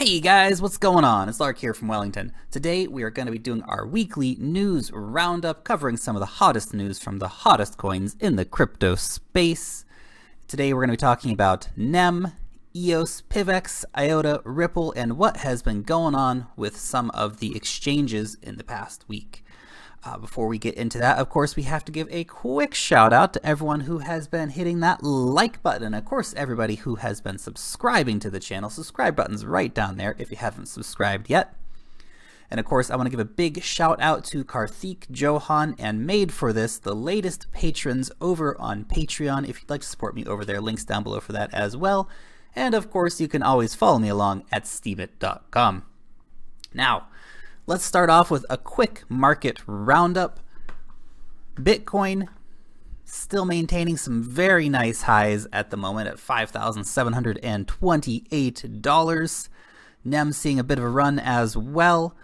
Hey guys, what's going on? It's Lark here from Wellington. Today we are going to be doing our weekly news roundup covering some of the hottest news from the hottest coins in the crypto space. Today we're going to be talking about NEM, EOS, PIVX, IOTA, Ripple, and what has been going on with some of the exchanges in the past week. Before we get into that, of course, we have to give a quick shout out to everyone who has been hitting that like button. And of course, everybody who has been subscribing to the channel. Subscribe button's right down there if you haven't subscribed yet. And of course, I want to give a big shout out to Karthik, Johan, and Made for this, the latest patrons over on Patreon. If you'd like to support me over there, links down below for that as well. And of course, you can always follow me along at steemit.com. Now, let's start off with a quick market roundup. Bitcoin still maintaining some very nice highs at the moment at $5,728. NEM seeing a bit of a run as well.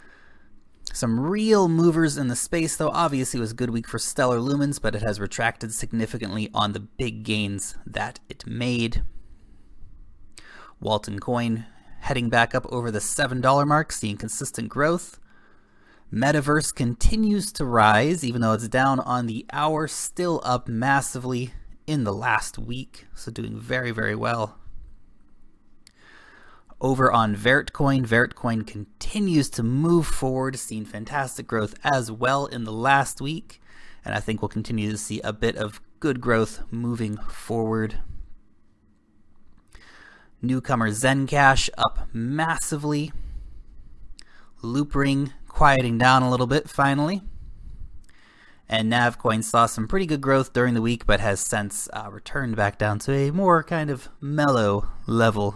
Some real movers in the space though. Obviously it was a good week for Stellar Lumens, but it has retracted significantly on the big gains that it made. Walton Coin heading back up over the $7 mark, seeing consistent growth. Metaverse continues to rise, even though it's down on the hour, still up massively in the last week, so doing very, very well. Over on Vertcoin continues to move forward, seeing fantastic growth as well in the last week, and I think we'll continue to see a bit of good growth moving forward. Newcomer Zencash up massively. Loopring quieting down a little bit finally. And Navcoin saw some pretty good growth during the week, but has since returned back down to a more kind of mellow level.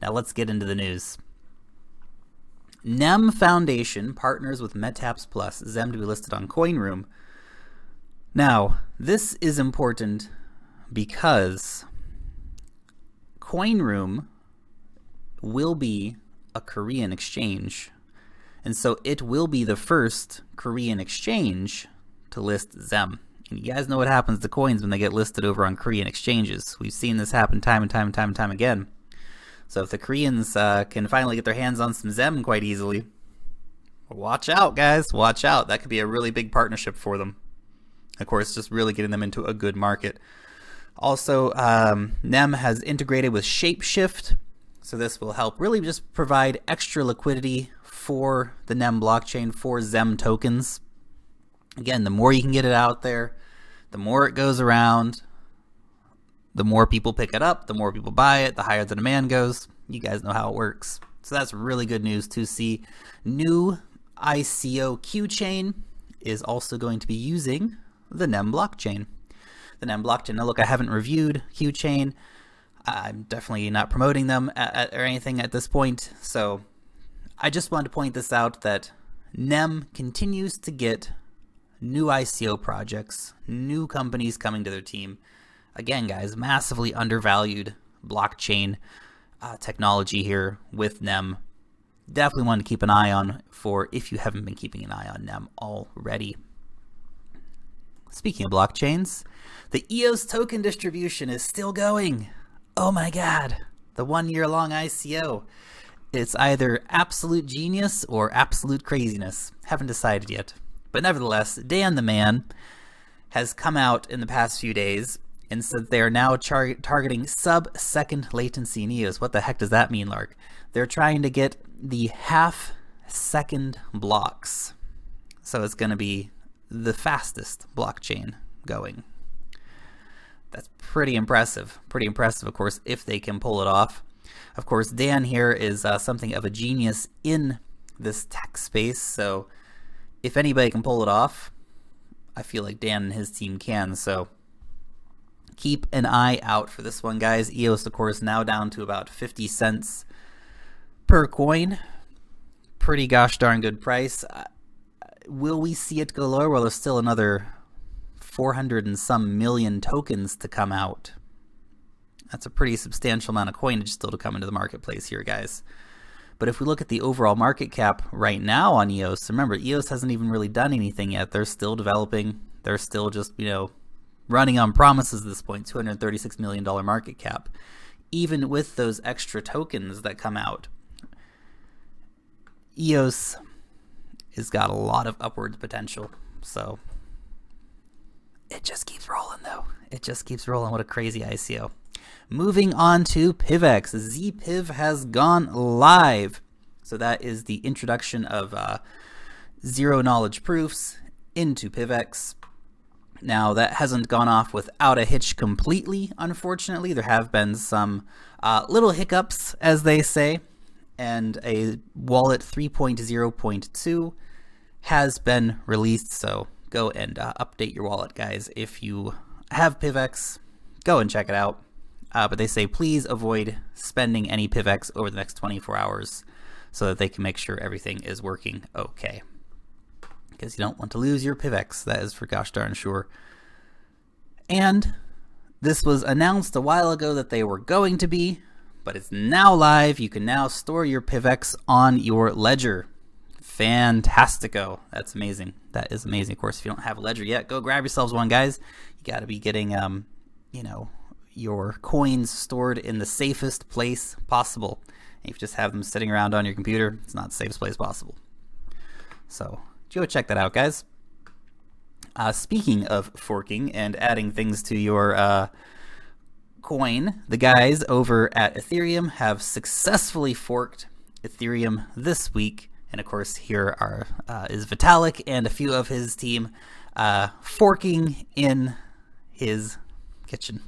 Now let's get into the news. NEM Foundation partners with Metaps Plus, Zem to be listed on CoinRoom. Now, this is important because CoinRoom will be a Korean exchange. And so it will be the first Korean exchange to list Zem. And you guys know what happens to coins when they get listed over on Korean exchanges. We've seen this happen time and time again. So if the Koreans can finally get their hands on some Zem quite easily, watch out, guys. Watch out. That could be a really big partnership for them. Of course, just really getting them into a good market. Also, NEM has integrated with Shapeshift. So this will help really just provide extra liquidity for the NEM blockchain for Zem tokens. Again, the more you can get it out there, the more it goes around, the more people pick it up, the more people buy it, the higher the demand goes. You guys know how it works. So that's really good news to see. New ICO Q chain is also going to be using the NEM blockchain. The NEM blockchain. Now look, I haven't reviewed Q chain. I'm definitely not promoting them or anything at this point. So I just wanted to point this out that NEM continues to get new ICO projects, new companies coming to their team. Again, guys, massively undervalued blockchain technology here with NEM. Definitely want to keep an eye on for if you haven't been keeping an eye on NEM already. Speaking of blockchains, the EOS token distribution is still going. Oh my God, the 1 year long ICO. It's either absolute genius or absolute craziness. Haven't decided yet. But nevertheless, Dan the Man has come out in the past few days and said they are now targeting sub-second latency in EOS. What the heck does that mean, Lark? They're trying to get the half-second blocks. So it's going to be the fastest blockchain going. That's pretty impressive. Pretty impressive, of course, if they can pull it off. Of course, Dan here is something of a genius in this tech space, so if anybody can pull it off, I feel like Dan and his team can, so keep an eye out for this one, guys. EOS, of course, now down to about 50 cents per coin. Pretty gosh darn good price. Will we see it go lower? Well, there's still another 400 and some million tokens to come out. That's a pretty substantial amount of coinage still to come into the marketplace here, guys. But if we look at the overall market cap right now on EOS, remember, EOS hasn't even really done anything yet. They're still developing. They're still just, running on promises at this point, $236 million market cap. Even with those extra tokens that come out, EOS has got a lot of upward potential, so it just keeps rolling though. It just keeps rolling. What a crazy ICO. Moving on to PIVX. ZPIV has gone live. So that is the introduction of zero knowledge proofs into PIVX. Now that hasn't gone off without a hitch completely, unfortunately. There have been some little hiccups, as they say, and a wallet 3.0.2 has been released, so go and update your wallet, guys. If you have PIVX, go and check it out. But they say please avoid spending any PIVX over the next 24 hours so that they can make sure everything is working okay. Because you don't want to lose your PIVX, that is for gosh darn sure. And this was announced a while ago that they were going to be, but it's now live. You can now store your PIVX on your ledger. Fantastico. That's amazing. That is amazing. Of course, if you don't have a ledger yet, go grab yourselves one, guys. You got to be getting, you know, your coins stored in the safest place possible. And if you just have them sitting around on your computer, it's not the safest place possible. So go check that out, guys. Speaking of forking and adding things to your coin, the guys over at Ethereum have successfully forked Ethereum this week. And of course, here is Vitalik and a few of his team forking in his kitchen,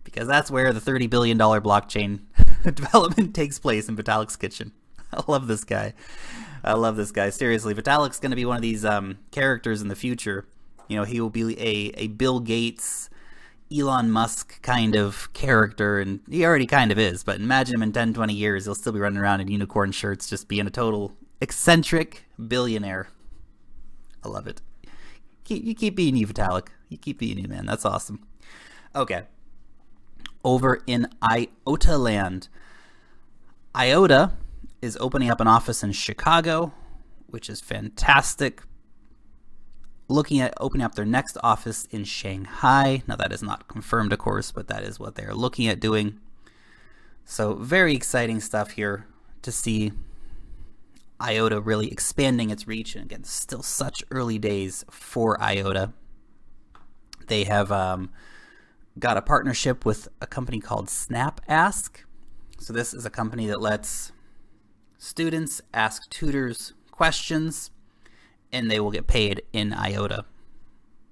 because that's where the $30 billion blockchain development takes place, in Vitalik's kitchen. I love this guy. I love this guy. Seriously, Vitalik's going to be one of these characters in the future. You know, he will be a Bill Gates, Elon Musk kind of character, and he already kind of is, but imagine him in 10, 20 years. He'll still be running around in unicorn shirts, just being a total eccentric billionaire. I love it. You keep being you, Vitalik. You keep being you, man. That's awesome. Okay. Over in IOTA land, IOTA is opening up an office in Chicago, which is fantastic. Looking at opening up their next office in Shanghai. Now that is not confirmed, of course, but that is what they are looking at doing. So very exciting stuff here to see IOTA really expanding its reach. And again, still such early days for IOTA. They have got a partnership with a company called SnapAsk. So this is a company that lets students ask tutors questions, and they will get paid in IOTA.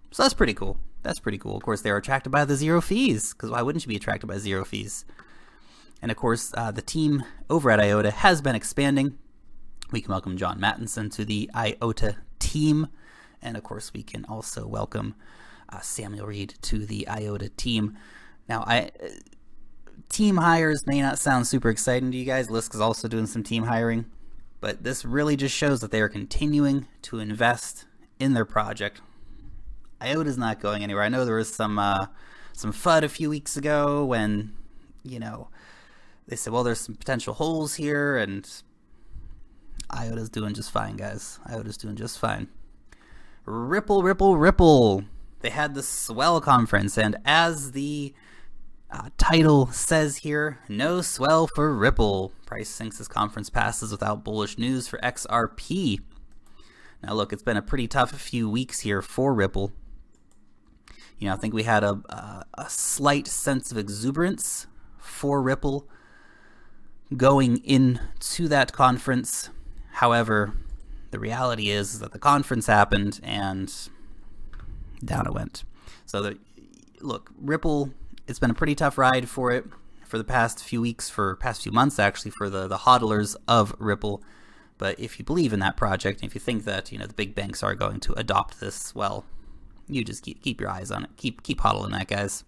So that's pretty cool. That's pretty cool. Of course, they are attracted by the zero fees, because why wouldn't you be attracted by zero fees? And of course, the team over at IOTA has been expanding. We can welcome John Mattinson to the IOTA team. And of course, we can also welcome Samuel Reed to the IOTA team. Now, team hires may not sound super exciting to you guys. Lisk is also doing some team hiring. But this really just shows that they are continuing to invest in their project. IOTA is not going anywhere. I know there was some FUD a few weeks ago when, you know, they said, well, there's some potential holes here, and IOTA's doing just fine, guys. IOTA's doing just fine. Ripple, Ripple, Ripple. They had the Swell conference, and as the title says here, no swell for Ripple. Price sinks as conference passes without bullish news for XRP. Now look, it's been a pretty tough few weeks here for Ripple. You know, I think we had a slight sense of exuberance for Ripple going into that conference. However, the reality is that the conference happened and down it went. So look, Ripple, it's been a pretty tough ride for it for the past few weeks, for past few months actually, for the hodlers of Ripple. But if you believe in that project, and if you think that, you know, the big banks are going to adopt this, well, you just keep your eyes on it. Keep hodling that, guys.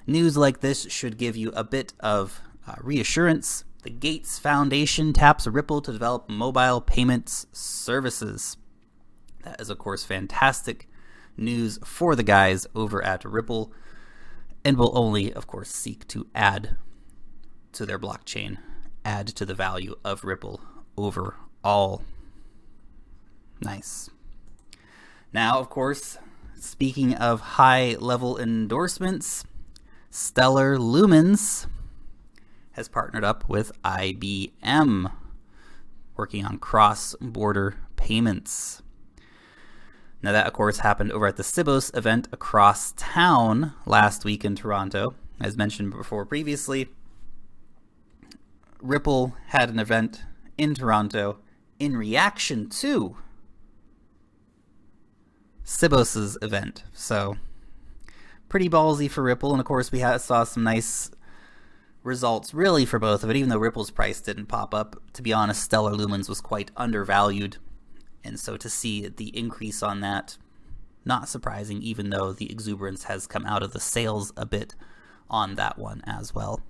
News like this should give you a bit of reassurance. The Gates Foundation taps Ripple to develop mobile payments services. That is, of course, fantastic news for the guys over at Ripple, and will only, of course, seek to add to their blockchain, add to the value of Ripple overall. Nice. Now, of course, speaking of high-level endorsements, Stellar Lumens has partnered up with IBM. working on cross-border payments. Now that, of course, happened over at the Sibos event across town last week in Toronto. As mentioned before previously, Ripple had an event in Toronto in reaction to Sibos's event. So pretty ballsy for Ripple. And of course, we saw some nice results really for both of it, even though Ripple's price didn't pop up. To be honest, Stellar Lumens was quite undervalued. And so to see the increase on that, not surprising, even though the exuberance has come out of the sales a bit on that one as well.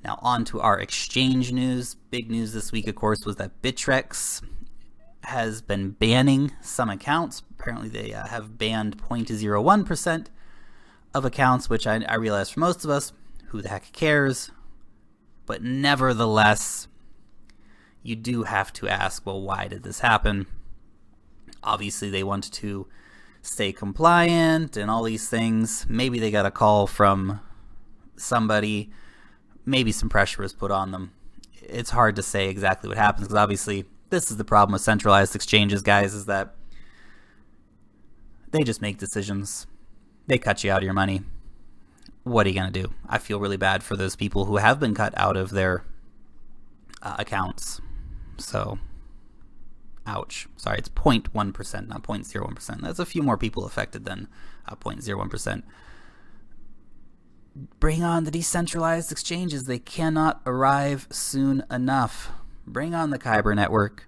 Now on to our exchange news. Big news this week, of course, was that BitRex has been banning some accounts. Apparently they have banned 0.01% of accounts, which I realize for most of us, who the heck cares? But nevertheless, you do have to ask, well, why did this happen? Obviously, they want to stay compliant and all these things. Maybe they got a call from somebody. Maybe some pressure was put on them. It's hard to say exactly what happens, because obviously this is the problem with centralized exchanges, guys, is that they just make decisions. They cut you out of your money. What are you going to do? I feel really bad for those people who have been cut out of their accounts. So, ouch. Sorry, it's 0.1%, not 0.01%. That's a few more people affected than 0.01%. Bring on the decentralized exchanges. They cannot arrive soon enough. Bring on the Kyber network.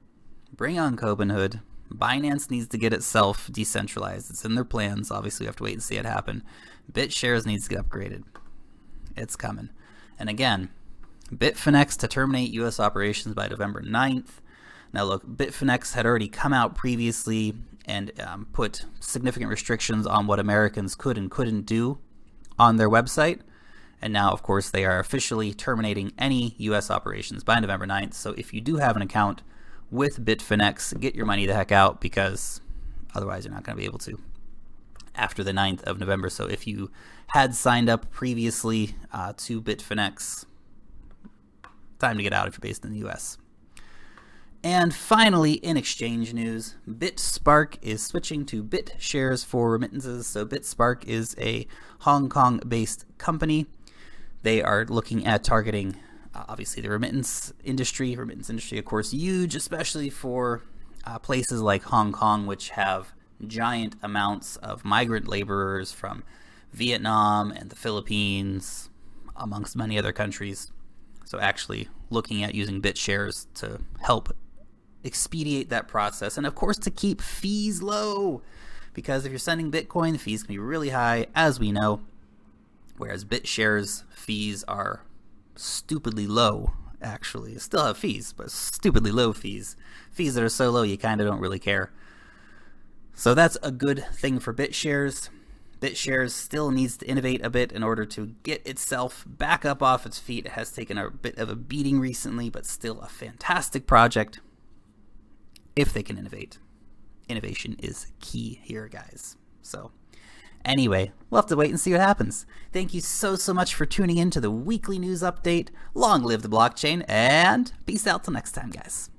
Bring on Robinhood. Binance needs to get itself decentralized. It's in their plans. Obviously, we have to wait and see it happen. BitShares needs to get upgraded. It's coming. And again, Bitfinex to terminate U.S. operations by November 9th. Now look, Bitfinex had already come out previously and put significant restrictions on what Americans could and couldn't do on their website. And now, of course, they are officially terminating any U.S. operations by November 9th. So if you do have an account with Bitfinex, get your money the heck out, because otherwise you're not going to be able to after the 9th of November. So if you had signed up previously to Bitfinex, time to get out if you're based in the U.S. And finally, in exchange news, BitSpark is switching to BitShares for remittances. So BitSpark is a Hong Kong-based company. They are looking at targeting, obviously, the remittance industry. Remittance industry, of course, huge, especially for places like Hong Kong, which have giant amounts of migrant laborers from Vietnam and the Philippines, amongst many other countries. So actually looking at using BitShares to help expedite that process, and of course to keep fees low, because if you're sending Bitcoin, the fees can be really high, as we know, whereas BitShares fees are stupidly low. Actually, still have fees, but stupidly low fees that are so low you kind of don't really care. So that's a good thing for BitShares. BitShares still needs to innovate a bit in order to get itself back up off its feet. It has taken a bit of a beating recently, but still a fantastic project if they can innovate. Innovation is key here, guys. So anyway, we'll have to wait and see what happens. Thank you so much for tuning in to the weekly news update. Long live the blockchain, and peace out till next time, guys.